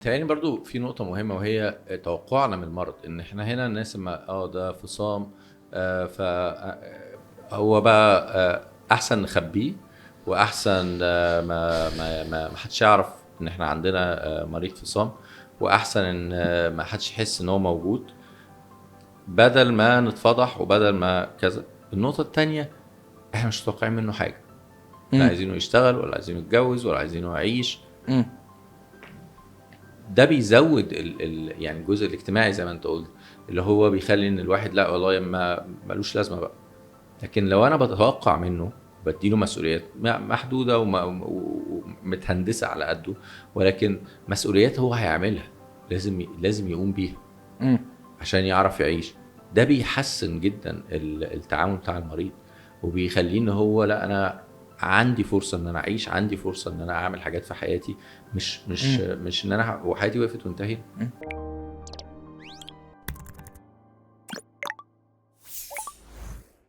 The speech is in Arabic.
تاني برضو في نقطة مهمة وهي توقعنا من المرض، ان احنا هنا الناس ما ده فصام، ف هو بقى احسن نخبيه، واحسن ما حدش يعرف ان احنا عندنا مريض فصام، واحسن ان ما حدش يحس ان هو موجود، بدل ما نتفضح وبدل ما كذا. النقطة التانية، احنا مش متوقعين منه حاجة، لا امم عايزينه يشتغل ولا عايزينه يتجوز ولا عايزينه يعيش. امم ده بيزود يعني الجزء الاجتماعي زي ما انت قلت، اللي هو بيخلي ان الواحد لا والله ما ملوش لازمه بقى. لكن لو انا بتوقع منه، بديله مسؤوليات محدوده ومتهندسه على قده، ولكن مسؤوليات هو هيعملها، لازم يقوم بيها امم عشان يعرف يعيش. ده بيحسن جدا التعامل بتاع المريض، وبيخليه ان هو لا، انا عندي فرصه ان انا اعيش، عندي فرصه ان انا اعمل حاجات في حياتي، مش امم ان انا وحياتي وقفت وانتهيت.